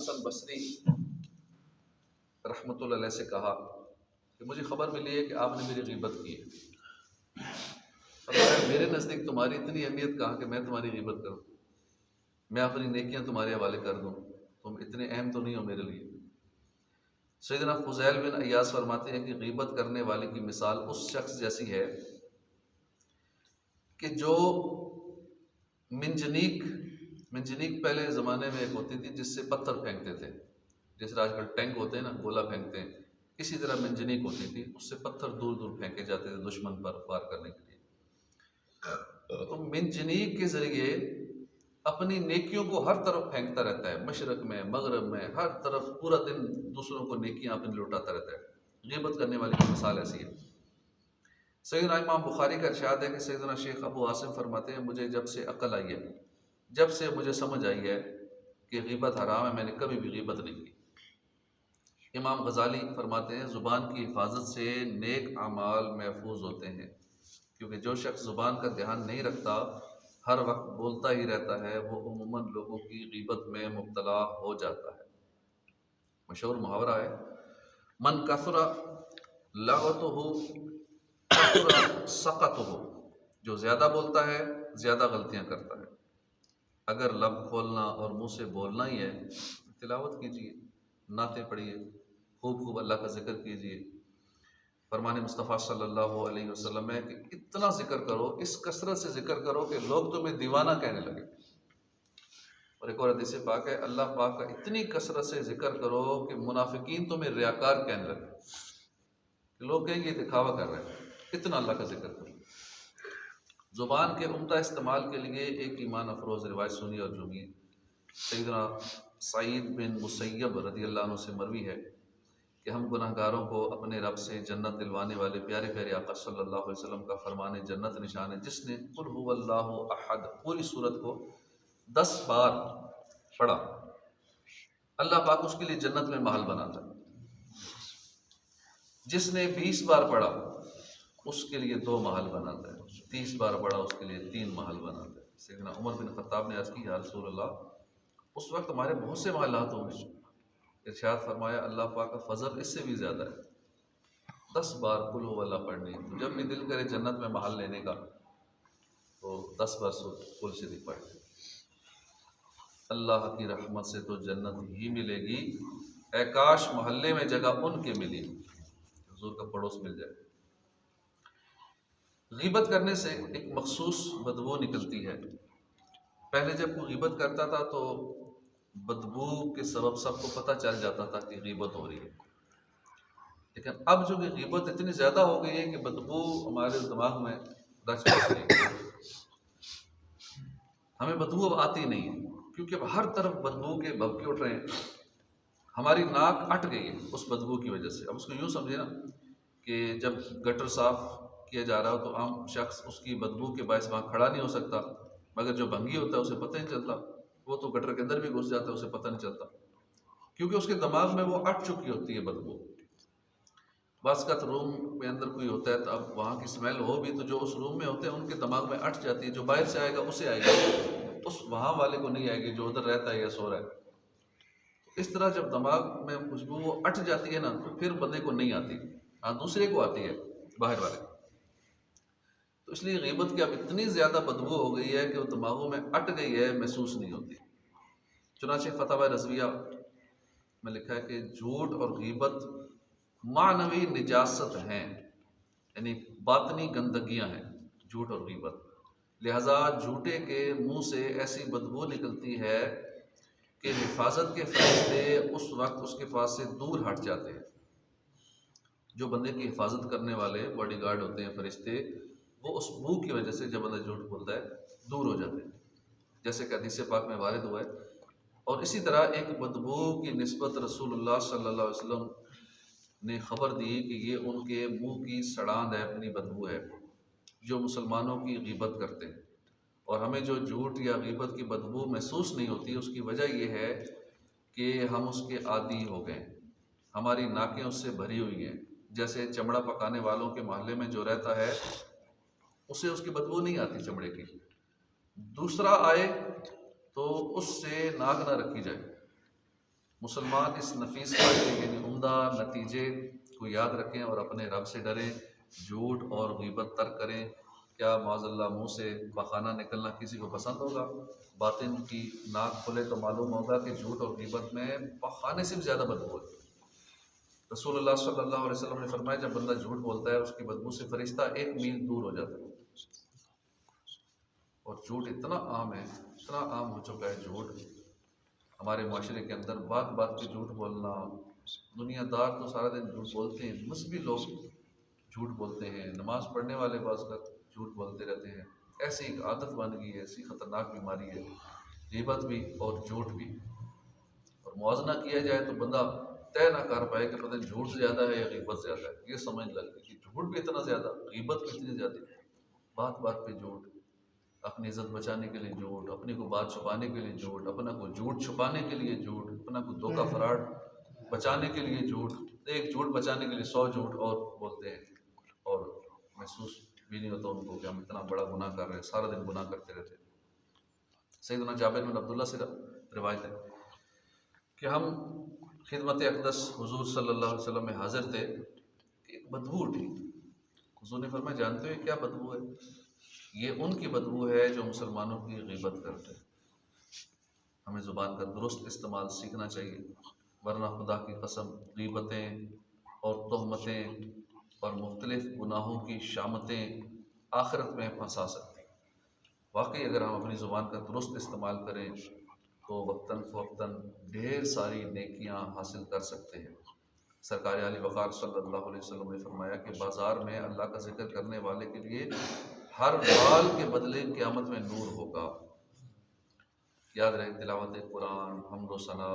हसन बसरी रहमतुल्लाह अलैह से कहा कि मुझे ख़बर मिली है कि आपने मेरी ग़ीबत की है। फरमाया मेरे नज़दीक तुम्हारी इतनी अहमियत कहाँ कि मैं तुम्हारी ग़ीबत करूँ, मैं अपनी नेकियां तुम्हारे हवाले कर दूँ, तुम इतने अहम तो नहीं हो मेरे लिए। सैयदना फ़ुज़ैल बिन अय्यास फरमाते हैं कि ग़ीबत करने वाले की मिसाल उस शख्स जैसी है कि जो मिंजनीक मिंजनीक पहले ज़माने में एक होती थी जिससे पत्थर फेंकते थे, जैसे आजकल टैंक होते हैं ना, गोला फेंकते हैं, इसी तरह मिंजनीक होती थी, उससे पत्थर दूर दूर फेंके जाते थे दुश्मन पर वार करने के लिए। तो मिंजनीक के ज़रिए अपनी नेकियों को हर तरफ फेंकता रहता है, मशरक में मगरब में हर तरफ पूरा दिन दूसरों को नेकियां अपनी लौटाता रहता है। ग़ीबत करने वाले की मिसाल ऐसी है। सैयदना इमाम बुखारी का इरशाद है कि सैयदना शेख अबू आसिम फरमाते हैं मुझे जब से अक्ल आई है, जब से मुझे समझ आई है कि ग़ीबत हराम है, मैंने कभी भी ग़ीबत नहीं की। इमाम गज़ाली फरमाते हैं ज़ुबान की हिफाजत से नेक अमाल महफूज होते हैं, क्योंकि जो शख्स ज़ुबान का ध्यान नहीं रखता, हर वक्त बोलता ही रहता है, वो उम्मन लोगों की ग़ीबत में मुब्तला हो जाता है। मशहूर मुहावरा है, मन कसरा लगतुहु कसरा सकतुहु, जो ज़्यादा बोलता है ज़्यादा गलतियाँ करता है। अगर लब खोलना और मुँह से बोलना ही है, तिलावत कीजिए, नाते पढ़िए, खूब खूब अल्लाह का ज़िक्र कीजिए। फरमाने मुस्तफ़ा सल्लल्लाहु अलैहि वसल्लम है कि इतना ज़िक्र करो, इस कसरत से ज़िक्र करो कि लोग तुम्हें दीवाना कहने लगे। और एक और हदीस पाक है, अल्लाह पाक का इतनी कसरत से ज़िक्र करो कि मुनाफिकीन तुम्हें रियाकार कहने लगे, लोग कहेंगे दिखावा कर रहे हैं, इतना अल्लाह का ज़िक्र करो। ज़ुबान के उम्दा इस्तेमाल के लिए एक ईमान अफरोज़ रिवायत सुनी और जुमी। सैयदना सईद बिन मुसय्यब रज़ी अल्लाह अन्हु से मरवी है कि हम गुनहगारों को अपने रब से जन्नत दिलवाने वाले प्यारे प्यारे आका सल्लल्लाहु अलैहि वसल्लम का फरमाने जन्नत निशान है, जिसने कुल हुवल्लाहु अहद पूरी सूरत को 10 बार पढ़ा, अल्लाह पाक उसके लिए जन्नत में महल बनाता है। जिसने 20 बार पढ़ा उसके लिए 2 महल बनाता है, 30 बार पढ़ा उसके लिए 3 महल बनाता है। सैयदना उमर बिन खत्ताब ने अर्ज़ की, या रसूल अल्लाह, उस वक्त हमारे बहुत से महलात होंगे। इरशाद फरमाया अल्लाह पाक का फजल इससे भी ज़्यादा है, 10 बार कुल हुवल्लाह पढ़नी। तो जब भी दिल करे जन्नत में महल लेने का तो 10 बार कुल से पढ़। अल्लाह की रहमत से तो जन्नत ही मिलेगी, ऐ काश मोहल्ले में जगह उनके मिली, हुजूर का पड़ोस मिल जाए। ग़ीबत करने से एक मखसूस बदबू निकलती है। पहले जब कोई ग़ीबत करता था तो बदबू के सबब सबको पता चल जाता था कि ग़ीबत हो रही है, लेकिन अब जो कि ग़ीबत इतनी ज़्यादा हो गई है कि बदबू हमारे दिमाग में रच बस गई, हमें बदबू अब आती नहीं है, क्योंकि अब हर तरफ बदबू के भभके उठ रहे हैं। हमारी नाक अट गई है उस बदबू की वजह से। अब उसको यूँ समझे ना कि जब गटर साफ़ किया जा रहा हो तो आम शख्स उसकी बदबू के बायस वहाँ खड़ा नहीं हो सकता, मगर जो भंगी होता है उसे पता नहीं चलता, वो तो गटर के अंदर भी घुस जाता है, उसे पता नहीं चलता, क्योंकि उसके दिमाग में वो अट चुकी होती है बदबू। बासकत रूम में अंदर कोई होता है तो अब वहाँ की स्मेल हो भी तो जो उस रूम में होते हैं उनके दिमाग में अट जाती है, जो बाहर से आएगा उसे आएगी, उस वहाँ वाले को नहीं आएगी जो उधर रहता है या सो रहा है। तो इस तरह जब दिमाग में खुशबू वो अट जाती है ना, तो फिर बंदे को नहीं आती, हाँ दूसरे को आती है, बाहर वाले। तो इसलिए ग़ीबत की अब इतनी ज़्यादा बदबू हो गई है कि वो दिमागों में अट गई है, महसूस नहीं होती। चुनांचे फतवा रज़विया में लिखा है कि झूठ और ग़ीबत मानवी निजासत हैं, यानी बातनी गंदगियां हैं झूठ और ग़ीबत। लिहाजा झूठे के मुंह से ऐसी बदबू निकलती है कि हिफाजत के फरिश्ते उस वक्त उसके पास से दूर हट जाते हैं। जो बंदे की हिफाजत करने वाले बॉडीगार्ड होते हैं फरिश्ते, वो उस बू की वजह से जब बंदा झूठ बोलता है दूर हो जाते हैं, जैसे कि हदीस पाक में वारिद हुआ है। और इसी तरह एक बदबू की निस्बत रसूलुल्लाह सल्लल्लाहु अलैहि वसल्लम ने ख़बर दी कि ये उनके मुंह की सड़ांध है, अपनी बदबू है, जो मुसलमानों की ग़ीबत करते हैं। और हमें जो झूठ या ग़ीबत की बदबू महसूस नहीं होती, उसकी वजह यह है कि हम उसके आदी हो गए, हमारी नाकें उससे भरी हुई हैं। जैसे चमड़ा पकाने वालों के मोहल्ले में जो रहता है उसे उसकी बदबू नहीं आती चमड़े की, दूसरा आए तो उससे नाक ना रखी जाए, मुसलमान इस नफीस फायदे यानी उम्दा नतीजे को याद रखें और अपने रब से डरें। झूठ और गीबत तर्क करें। क्या माज़अल्लाह मुँह से बखाना निकलना किसी को पसंद होगा? बातिन की नाक खुले तो मालूम होगा कि झूठ और गीबत में बखाने से भी ज़्यादा बदबू है। रसूलुल्लाह सल्लल्लाहु अलैहि वसल्लम ने फरमाया, जब बंदा झूठ बोलता है उसकी बदबू से फरिश्ता 1 मील दूर हो जाता है। और झूठ इतना आम है, इतना आम हो चुका है झूठ हमारे माशरे के अंदर। बात बात पे झूठ बोलना। दुनियादार तो सारा दिन झूठ बोलते हैं, मजहबी लोग झूठ बोलते हैं, नमाज पढ़ने वाले बाज़ का झूठ बोलते रहते हैं। ऐसी एक आदत बन गई है, ऐसी ख़तरनाक बीमारी है, ग़ीबत भी और झूठ भी। और मुआवजा किया जाए तो बंदा तय ना कर पाए कि पता नहीं झूठ ज़्यादा है या ग़ीबत ज़्यादा है। ये समझ लग गई कि झूठ भी इतना ज़्यादा, ग़ीबत भी इतनी ज़्यादा। बात बात पे झूठ, अपनी इज़्ज़त बचाने के लिए झूठ, अपनी को बात छुपाने के लिए झूठ, अपना को झूठ छुपाने के लिए झूठ, अपना को धोखा फराड बचाने के लिए झूठ। एक झूठ बचाने के लिए 100 झूठ और बोलते हैं और महसूस भी नहीं होता उनको कि हम इतना बड़ा गुनाह कर रहे हैं, सारा दिन गुनाह करते रहते हैं। सैयदना जाबिर बिन अब्दुल्लाह से रिवायत है कि हम खिदमत अक़दस हुज़ूर सल्लल्लाहु अलैहि वसल्लम में हाज़िर थे, एक बदबू उठी। हुज़ूर ने फरमाया, जानते हो क्या बदबू है? ये उनकी बदबू है जो मुसलमानों की ग़ीबत करते हैं। हमें ज़ुबान का दुरुस्त इस्तेमाल सीखना चाहिए, वरना खुदा की कसम ग़ीबतें और तोहमतें और मुख्तलिफ़ गुनाहों की शामतें आखिरत में फंसा सकती हैं। वाकई अगर हम अपनी ज़ुबान का दुरुस्त इस्तेमाल करें तो वक्तन फ़वक्तन ढेर सारी नेकियां हासिल कर सकते हैं। सरकार आली वक़ार सल्लल्लाहु अलैहि वसल्लम ने फरमाया कि बाज़ार में अल्लाह का ज़िक्र करने वाले के लिए हर बाल के बदले क़यामत में नूर होगा। याद रहे, तिलावत कुरान, हम्द व सना,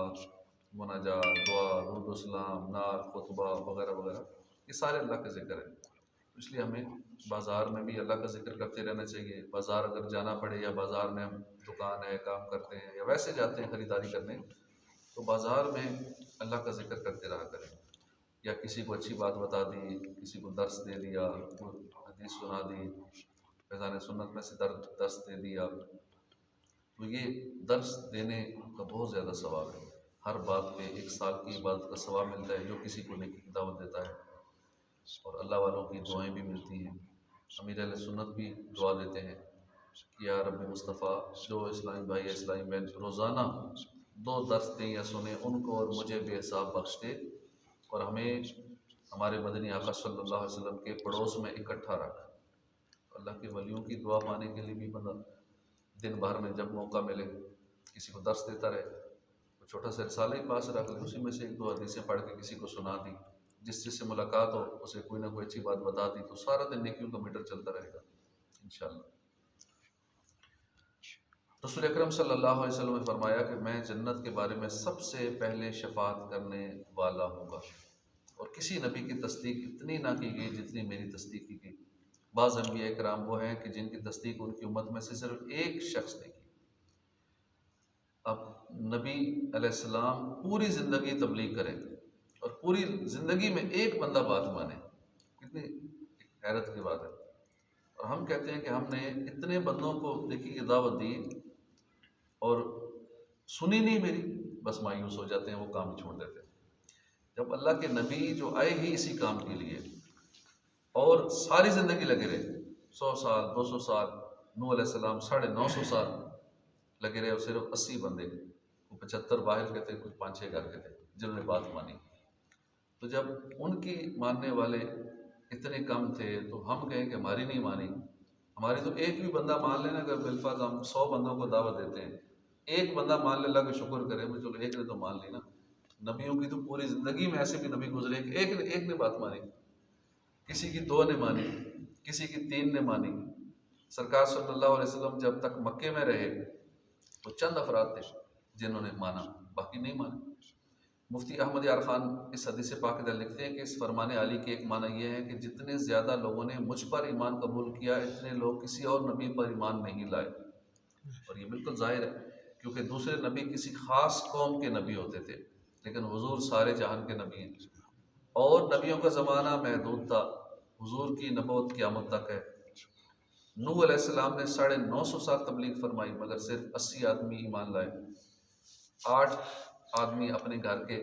मुनाजात, दुआ, दुरूद व सलाम, नात, खुतबा वगैरह वगैरह, ये सारे अल्लाह के ज़िक्र हैं। इसलिए हमें बाज़ार में भी अल्लाह का ज़िक्र करते रहना चाहिए। बाज़ार अगर जाना पड़े या बाज़ार में हम दुकान है, काम करते हैं या वैसे जाते हैं ख़रीदारी करने, तो बाज़ार में अल्लाह का ज़िक्र करते रहा करें। या किसी को अच्छी बात बता दी, किसी को दर्स दे दिया, हदीस सुना दी, फैज़ान सुन्नत में से दर्स दे दिया, तो ये दर्स देने का बहुत ज़्यादा सवाब है। हर बात पे 1 साल की इबादत का सवाब मिलता है जो किसी को नेकी की दावत देता है। और अल्लाह वालों की दुआएं भी मिलती हैं। अमीर अहले सुन्नत भी दुआ देते हैं कि या रब्बी मुस्तफ़ा, जो इस्लामी भाई इस्लामी बहन रोज़ाना 2 दर्स दें या सुने, उनको और मुझे बेहिसाब बख्श दे और हमें हमारे मदनी आका सल्लल्लाहु अलैहि वसल्लम के पड़ोस में इकट्ठा रख। अल्लाह के वलियों की दुआ पाने के लिए भी बंदा दिन भर में जब मौका मिले किसी को दर्स देता रहे, तो छोटा सा रिसाला ही पास रख ले, उसी में से 1-2 हदीसें पढ़ के किसी को सुना दी, जिससे मुलाकात हो उसे कोई ना कोई अच्छी बात बता दी, तो सारा दिन नेकियों का मीटर चलता रहेगा इंशाअल्लाह। रसूल अकरम सल्लल्लाहु अलैहि वसल्लम ने फरमाया कि मैं जन्नत के बारे में सबसे पहले शफाअत करने वाला हूँगा और किसी नबी की तस्दीक इतनी ना की गई जितनी मेरी तस्दीक की गई। बाज़ अंबिया इकराम वो हैं कि जिनकी तस्दीक उनकी उम्मत में से सिर्फ एक शख्स ने की। अब नबी अलैहिस्सलाम पूरी ज़िंदगी तबलीग करें और पूरी ज़िंदगी में एक बंदा बात माने, कितनी हैरत की बात है। और हम कहते हैं कि हमने इतने बंदों को नेकी की दावत दी और सुनी नहीं मेरी, बस मायूस हो जाते हैं, वो काम छोड़ देते हैं। जब अल्लाह के नबी जो आए ही इसी काम के लिए और सारी ज़िंदगी लगे रहे, 100 साल 200 साल, नूह अलैहिस्सलाम 950 साल लगे रहे और सिर्फ 80 बंदे, वो 75 बाहर के थे, कुछ 5-6 घर के थे जिन्होंने बात मानी। तो जब उनकी मानने वाले इतने कम थे तो हम कहें कि हमारी नहीं मानी, हमारी तो एक भी बंदा मान लेना। अगर बिलफाज हम 100 बंदों को दावत देते हैं, एक बंदा मान ले, अल्लाह का शुक्र करें, चलो एक ने तो मान ली ना। नबियों की तो पूरी ज़िंदगी में ऐसे भी नबी गुजरे कि एक ने बात मानी, किसी की 2 ने मानी, किसी की 3 ने मानी। सरकार सल्लल्लाहु अलैहि वसल्लम जब तक मक्के में रहे तो चंद अफराद थे जिन्होंने माना, बाकी नहीं माने। मुफ्ती अहमद यार ख़ान इस हदीस पाक में लिखते हैं कि इस फरमाने आली के एक माना यह है कि जितने ज़्यादा लोगों ने मुझ पर ईमान कबूल किया, इतने लोग किसी और नबी पर ईमान नहीं लाए। और ये बिल्कुल जाहिर है, क्योंकि दूसरे नबी किसी ख़ास कौम के नबी होते थे, लेकिन हुजूर सारे जहान के नबी हैं और नबियों का ज़माना महदूद था। हुजूर की नबूवत क़यामत तक है। नूह अलैहिस्सलाम ने 950 साल तबलीग फरमाई, मगर सिर्फ 80 आदमी ईमान लाए। आदमी अपने घर के,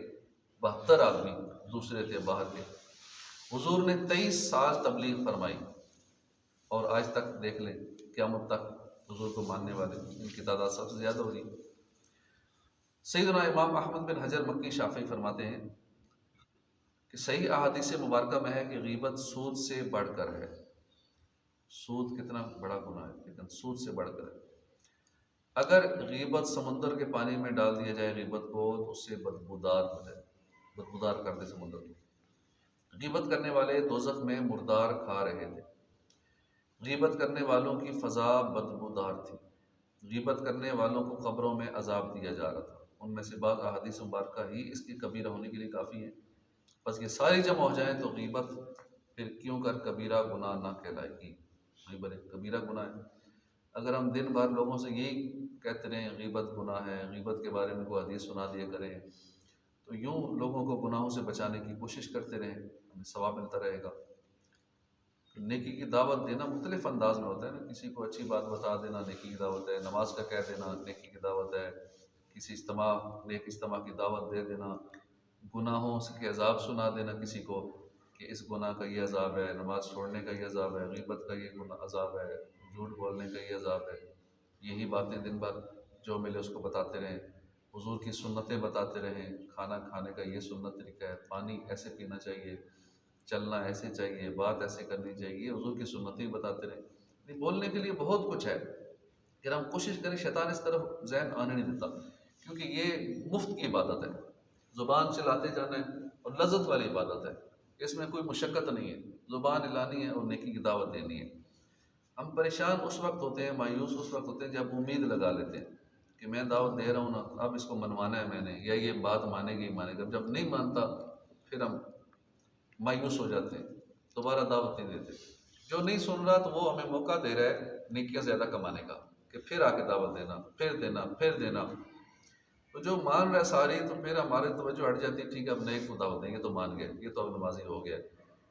72 आदमी दूसरे थे बाहर के। हुजूर ने 23 साल तबलीग फरमाई और आज तक देख लें क़यामत तक हुजूर को मानने वाले इनकी तादाद सबसे ज़्यादा हो रही है। सैयदना इमाम अहमद बिन हजर मक्की शाफ़ी फरमाते हैं कि सही अहादीस मुबारका में है कि गीबत सूद से बढ़कर है। सूद कितना बड़ा गुनाह है, लेकिन सूद से बढ़कर है। अगर गीबत समुंदर के पानी में डाल दिया जाए गीबत को, तो उससे बदबूदार हो जाए, बदबूदार कर दे समुंदर को। गीबत करने वाले दोज़ख में मुर्दार खा रहे थे। गीबत करने वालों की फ़ज़ा बदबूदार थी। गीबत करने वालों को कब्रों में अजाब दिया जा रहा था। उनमें से बाज़ अहादीस मुबारका ही इसकी कबीरा होने के लिए काफ़ी है। बस ये सारी जमा हो जाए तो गीबत फिर क्यों कर कबीरा गुनाह ना कहलाएगी। गीबत एक कबीरा गुनाह है। अगर हम दिन भर लोगों से यही कहते रहें गीबत गुनाह है, गीबत के बारे में कोई हदीस सुना दिया करें, तो यूँ लोगों को गुनाहों से बचाने की कोशिश करते रहें, हमें सवाब मिलता रहेगा। नेकी की दावत देना मुख्तलिफ अंदाज में होता है ना। किसी को अच्छी बात बता देना नेकी की दावत है, नमाज का कह देना नेकी की दावत है, किसी इज्तिमा नेक इज्तिमा की दावत दे देना, गुनाहों के अजाब सुना देना किसी को कि इस गुनाह का ये अजाब है, नमाज छोड़ने का ये अजाब है, गीबत का ये अजाब है, झूठ बोलने का ये अजाब है। यही बातें दिन भर जो मिले उसको बताते रहें। हुजूर की सुन्नतें बताते रहें, खाना खाने का ये सुन्नत तरीका है, पानी ऐसे पीना चाहिए, चलना ऐसे चाहिए, बात ऐसे करनी चाहिए, हुजूर की सुन्नतें बताते रहें। नहीं, बोलने के लिए बहुत कुछ है, फिर हम कोशिश करें शैतान इस तरफ जहन आने नहीं देता, क्योंकि ये मुफ्त की इबादत है, ज़ुबान चलाते जाना है और लज़्ज़त वाली इबादत है। इसमें कोई मुशक्क़त नहीं है, ज़ुबान हिलानी है और नेकी की दावत देनी है। हम परेशान उस वक्त होते हैं, मायूस उस वक्त होते हैं जब उम्मीद लगा लेते हैं कि मैं दावत दे रहा हूँ ना, अब इसको मनवाना है मैंने, या ये बात मानेगी ही मानेगा। जब नहीं मानता फिर हम मायूस हो जाते हैं, दोबारा दावत नहीं देते। जो नहीं सुन रहा तो वो हमें मौका दे रहा है नेकियां ज़्यादा कमाने का, कि फिर आके दावत देना, फिर देना, फिर देना। तो जो मान रहा है सारी, तो फिर हमारे तवज्जो हट जाती है। ठीक है, अब नए को दावत देंगे तो मान गए, ये तो अब नमाजी हो गया,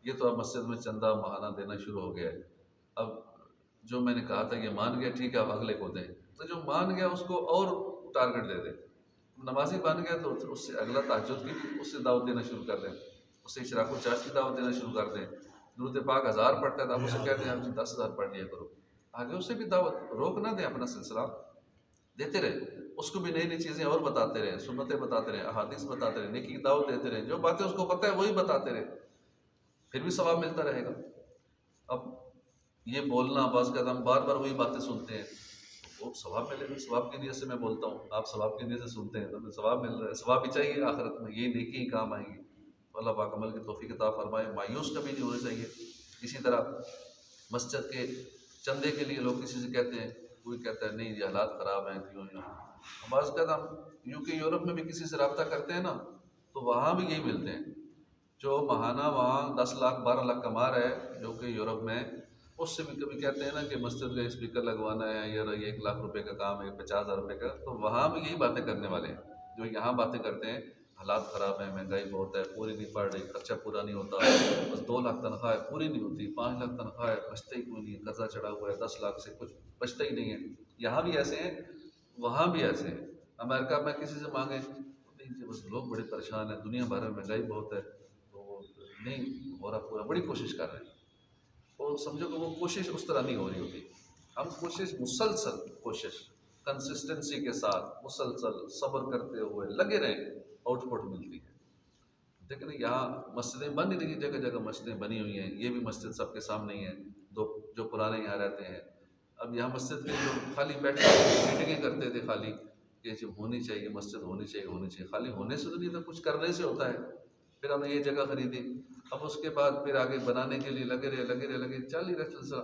ये तो अब मस्जिद में चंदा महाना देना शुरू हो गया है, अब जो मैंने कहा था ये मान गया, ठीक है अब अगले को दें। तो जो मान गया उसको और टारगेट दे दे। नमाजी बन गया तो उससे अगला तहज्जुद की भी उससे दावत देना शुरू कर दें, उससे इशराक चाश की दावत देना शुरू कर दें। दुरूद पाक 1000 पढ़ता है तो आप उसे कहते हैं आप जी 10,000 पढ़ लिया करो। आगे उससे भी दावत रोक ना दें, अपना सिलसिला देते रहे, उसको भी नई नई चीज़ें और बताते रहे, सुन्नतें बताते रहे, अहादीस बताते रहे, नेकी की दावत देते रहे। जो बातें उसको पता है वही बताते रहे, फिर भी सवाब मिलता रहेगा। अब ये बोलना बस का हम बार बार वही बातें सुनते हैं, वो सवाब मिलेगा। सवाब की नीयत से मैं बोलता हूँ, आप सवाब की नीयत से सुनते हैं, तो हमें सवाब मिल रहा है, सवाब भी चाहिए आखिरत में, ये नेकी ही काम आएंगी। तो अल्लाह पाक अमल की तौफीक अता फरमाए। मायूस कभी नहीं होना चाहिए। इसी तरह मस्जिद के चंदे के लिए लोग किसी से कहते हैं, कोई कहता है नहीं ये हालात ख़राब हैं, क्यों यूँ। हमारे कहता हम यूके यूरोप में भी किसी से रब्ता करते हैं ना, तो वहाँ भी यही मिलते हैं। जो महाना वहाँ 10 लाख 12 लाख कमा रहा है जो कि यूरोप में, उससे भी कभी कहते हैं ना कि मस्जिद का स्पीकर लगवाना है, या ये 1 लाख रुपए का काम है, 50,000 रुपये का, तो वहाँ भी यही बातें करने वाले हैं जो यहाँ बातें करते हैं। हालात ख़राब है, महंगाई बहुत है, पूरी नहीं पड़ रही, खर्चा पूरा नहीं होता, बस 2 लाख तनख्वाह है पूरी नहीं होती, 5 लाख तनख्वाह है बचता ही कोई नहीं है, कर्जा चढ़ा हुआ है, 10 लाख से कुछ बचता ही नहीं है। यहाँ भी ऐसे हैं, वहाँ भी ऐसे हैं। अमेरिका में किसी से मांगे नहीं जी, बस लोग बड़े परेशान हैं, दुनिया भर में महंगाई बहुत है, तो नहीं हो रहा पूरा, बड़ी कोशिश कर रहे हैं। तो समझो कि वो कोशिश उस तरह नहीं हो रही होती। हम कोशिश मुसलसल कोशिश कंसिस्टेंसी के साथ मुसलसल सब्र करते हुए लगे रहें, आउटपुट मिलती है। लेकिन यहाँ मस्जिदें बन नहीं रही, जगह जगह मस्जिदें बनी हुई हैं। ये भी मस्जिद सबके सामने ही है, दो जो पुराने यहाँ रहते हैं। अब यहाँ मस्जिद के लोग खाली बैठे मीटिंगें करते थे, खाली ये चीज़ होनी चाहिए, मस्जिद होनी चाहिए, होनी चाहिए। खाली होने से तो नहीं था, कुछ करने से होता है। फिर हमने ये जगह खरीदी, अब उसके बाद फिर आगे बनाने के लिए लगे रहे चल ही रहे सिलसिला।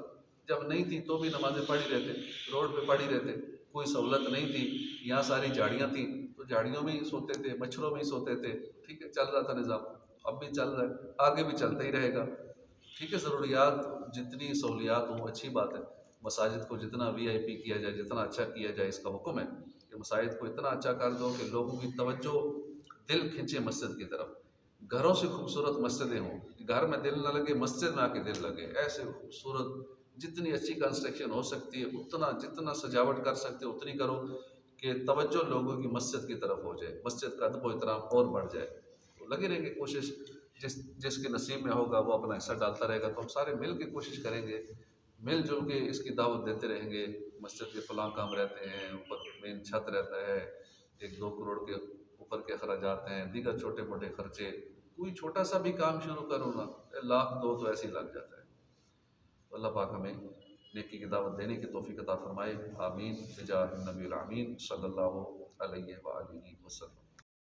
जब नहीं थी तो भी नमाजें पढ़ ही रहते, रोड पे पढ़ ही रहते, कोई सहूलत नहीं थी। यहाँ सारी झाड़ियाँ थी तो झाड़ियों में ही सोते थे, मच्छरों में ही सोते थे। ठीक है, चल रहा था निज़ाम, अब भी चल रहा है, आगे भी चलता ही रहेगा। ठीक है, ज़रूरियात जितनी सहूलियात हों अच्छी बात है। मसाजिद को जितना VIP किया जाए, जितना अच्छा किया जाए, इसका हुक्म है कि मसाजिद को इतना अच्छा कर दो कि लोगों की तवज्जो दिल खींचे मस्जिद की तरफ। घरों से खूबसूरत मस्जिदें हों, घर में दिल न लगे मस्जिद में आके दिल लगे। ऐसे खूबसूरत जितनी अच्छी कंस्ट्रक्शन हो सकती है उतना, जितना सजावट कर सकते हो उतनी करो। कि तवज्जो लोगों की मस्जिद की तरफ हो जाए, मस्जिद का अदब व एहतराम और बढ़ जाए। तो लगे रहेंगे कोशिश, जिसके नसीब में होगा वो अपना हिस्सा डालता रहेगा। तो हम सारे मिल के कोशिश करेंगे, मिलजुल के इसकी दावत देते रहेंगे। मस्जिद के फ़लाँ काम रहते हैं, ऊपर मेन छत रहता है, 1-2 करोड़ के ऊपर के अखराजात हैं, दीगर छोटे मोटे खर्चे। कोई छोटा सा भी काम शुरू करो ना, लाख दो तो ऐसे ही लग जाता है। तो अल्लाह पाक हमें नेकी की दावत देने की तौफीक अता फरमाए। आमीन बिजाह नबी आमीन सल्लल्लाहु अलैहि वसल्लम।